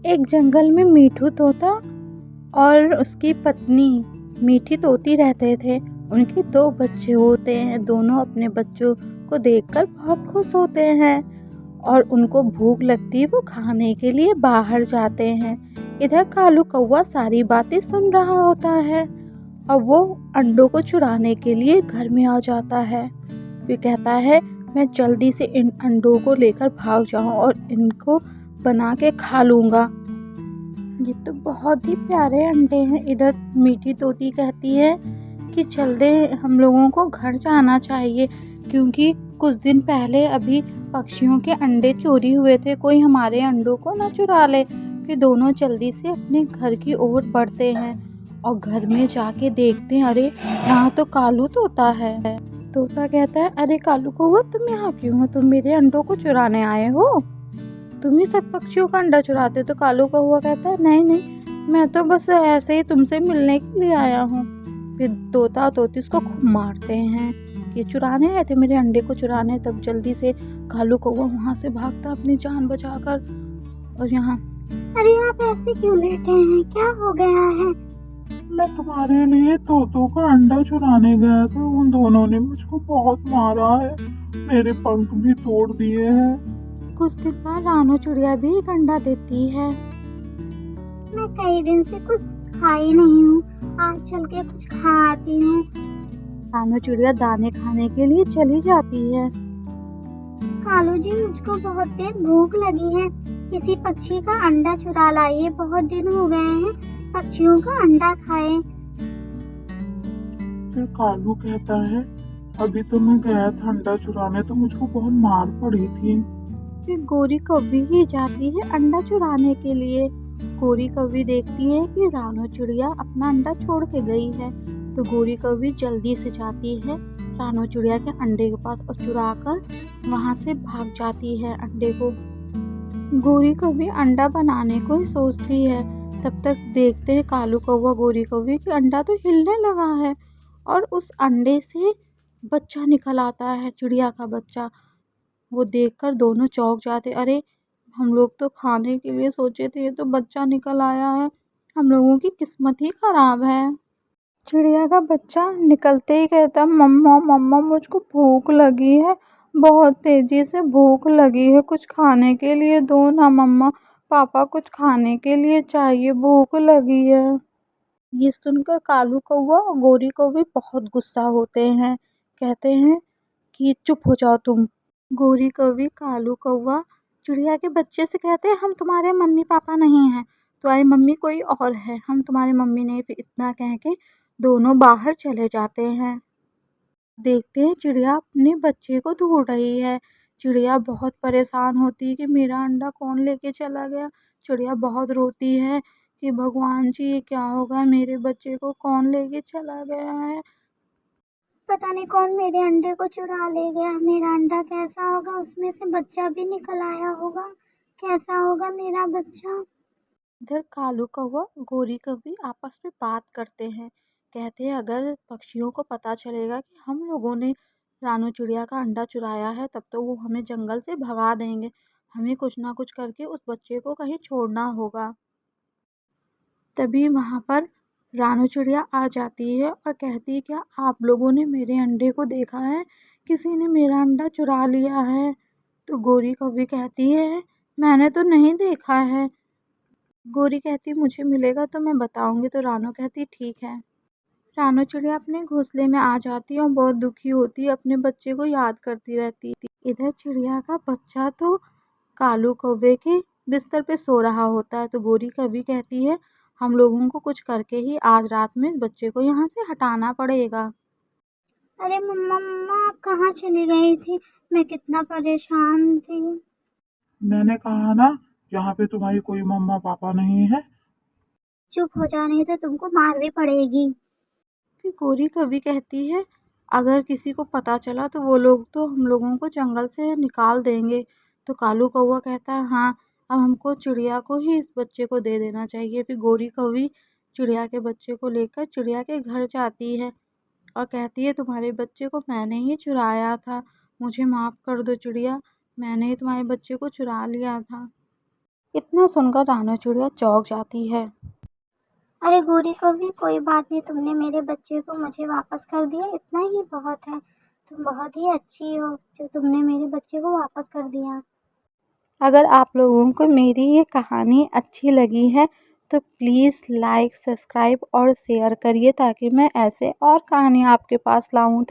एक जंगल में मीठू तोता और उसकी पत्नी मीठी तोती रहते थे। उनके 2 बच्चे होते हैं। दोनों अपने बच्चों को देखकर बहुत खुश होते हैं और उनको भूख लगती है, वो खाने के लिए बाहर जाते हैं। इधर कालू कौवा सारी बातें सुन रहा होता है और वो अंडों को चुराने के लिए घर में आ जाता है। फिर कहता है, मैं जल्दी से इन अंडों को लेकर भाग जाऊं और इनको बना के खा लूँगा। ये तो बहुत ही प्यारे अंडे हैं। इधर मीठी तोती कहती है कि जल्दी हम लोगों को घर जाना चाहिए, क्योंकि कुछ दिन पहले अभी पक्षियों के अंडे चोरी हुए थे, कोई हमारे अंडों को ना चुरा ले। फिर दोनों जल्दी से अपने घर की ओर बढ़ते हैं और घर में जाके देखते हैं, अरे यहाँ तो कालू तोता है। तोता कहता है, अरे कालू कौवा, तुम यहाँ क्यों हो? तुम मेरे अंडों को चुराने आए हो? तुम ही सब पक्षियों का अंडा चुराते हो? तो कालू कौवा कहता है, नहीं नहीं, मैं तो बस ऐसे ही तुमसे मिलने के लिए आया हूँ। फिर तोता तोती उसको खूब मारते हैं कि चुराने आए थे, मेरे अंडे को चुराने। तब जल्दी से कालू कौवा वहाँ से भागता अपनी जान बचाकर। और यहाँ, अरे आप ऐसे क्यों लेटे हैं? क्या हो गया है? मैं तुम्हारे लिए तोतों का अंडा चुराने गया था, उन दोनों ने मुझको बहुत मारा है, मेरे पंख भी तोड़ दिए हैं। कुछ दिन बाद रानो चिड़िया भी एक अंडा देती है। मैं कई दिन से कुछ खाई नहीं हूँ, आज चल के कुछ खा आती हूँ। रानो चिड़िया दाने खाने के लिए चली जाती है। कालू जी, मुझको बहुत देर भूख लगी है, किसी पक्षी का अंडा चुरा लाइए, बहुत दिन हो गए हैं पक्षियों का अंडा खाए। फिर कालू कहता है, अभी तो मैं गया था अंडा चुराने, तो मुझको बहुत मार पड़ी थी। फिर गोरी कौवी ही जाती है अंडा चुराने के लिए। गोरी कौवी देखती है कि रानो चिड़िया अपना अंडा छोड़ के गई है, तो गोरी कौवी जल्दी से जाती है रानो चिड़िया के अंडे के पास और चुरा कर वहाँ से भाग जाती है अंडे को। गोरी कौवी अंडा बनाने को ही सोचती है, तब तक देखते हैं कालू कौवा गोरी कौवी कि अंडा तो हिलने लगा है और उस अंडे से बच्चा निकल आता है, चिड़िया का बच्चा। वो देखकर दोनों चौंक जाते, अरे हम लोग तो खाने के लिए सोचे थे, ये तो बच्चा निकल आया है, हम लोगों की किस्मत ही खराब है। चिड़िया का बच्चा निकलते ही कहता, मम्मा मम्मा, मुझको भूख लगी है, बहुत तेजी से भूख लगी है, कुछ खाने के लिए दो ना मम्मा। पापा, कुछ खाने के लिए चाहिए, भूख लगी है। ये सुनकर कालू कौवा और गोरी कौवी बहुत गुस्सा होते हैं। कहते हैं कि चुप हो जाओ तुम। गोरी कौवी कालू कौवा चिड़िया के बच्चे से कहते हैं, हम तुम्हारे मम्मी पापा नहीं हैं, तुम्हारी मम्मी कोई और है, हम तुम्हारी मम्मी नहीं। फिर इतना कह के दोनों बाहर चले जाते हैं। देखते हैं चिड़िया अपने बच्चे को ढूंढ रही है। चिड़िया बहुत परेशान होती है कि मेरा अंडा कौन लेके चला गया। चिड़िया बहुत रोती है कि भगवान जी, ये क्या होगा, मेरे बच्चे को कौन लेके चला गया है। पता नहीं कौन मेरे अंडे को चुरा ले गया, मेरा अंडा कैसा होगा, उसमें से बच्चा भी निकल आया होगा, कैसा होगा मेरा बच्चा। इधर कालू कौवा गोरी कौवी आपस में बात करते हैं। कहते हैं, अगर पक्षियों को पता चलेगा कि हम लोगों ने रानू चिड़िया का अंडा चुराया है, तब तो वो हमें जंगल से भगा देंगे। हमें कुछ ना कुछ करके उस बच्चे को कहीं छोड़ना होगा। तभी वहाँ पर रानू चिड़िया आ जाती है और कहती है, क्या आप लोगों ने मेरे अंडे को देखा है? किसी ने मेरा अंडा चुरा लिया है। तो गोरी कौवी कहती है, मैंने तो नहीं देखा है। गोरी कहती, मुझे मिलेगा तो मैं बताऊंगी। तो रानू कहती, ठीक है। रानू चिड़िया अपने घोंसले में आ जाती है और बहुत दुखी होती है, अपने बच्चे को याद करती रहती थी। इधर चिड़िया का बच्चा तो कालू कौवे के बिस्तर पे सो रहा होता है। तो गोरी कौवी कहती है, हम लोगों को कुछ करके ही आज रात में बच्चे को यहाँ से हटाना पड़ेगा। अरे मम्मा मम्मा, आप कहाँ चली गई थी? मैं कितना परेशान थी। मैंने कहा ना, यहाँ पे तुम्हारी कोई मम्मा पापा नहीं है। चुप हो जा, नहीं तो तुमको मार भी पड़ेगी। फिर गोरी कौवी कहती है, अगर किसी को पता चला तो वो लोग तो हम लोगों को जंगल से निकाल देंगे। तो कालू कौवा कहता है, हाँ, अब हमको चिड़िया को ही इस बच्चे को दे देना चाहिए। फिर गोरी कौवी चिड़िया के बच्चे को लेकर चिड़िया के घर जाती है और कहती है, तुम्हारे बच्चे को मैंने ही चुराया था, मुझे माफ़ कर दो चिड़िया, मैंने ही तुम्हारे बच्चे को चुरा लिया था। इतना सुनकर रानू चिड़िया चौंक जाती है। अरे गोरी कौवी, कोई बात नहीं, तुमने मेरे बच्चे को मुझे वापस कर दिया, इतना ही बहुत है। तुम बहुत ही अच्छी हो जो तुमने मेरे बच्चे को वापस कर दिया। अगर आप लोगों को मेरी ये कहानी अच्छी लगी है तो प्लीज़ लाइक, सब्सक्राइब और शेयर करिए ताकि मैं ऐसे और कहानी आपके पास लाऊं।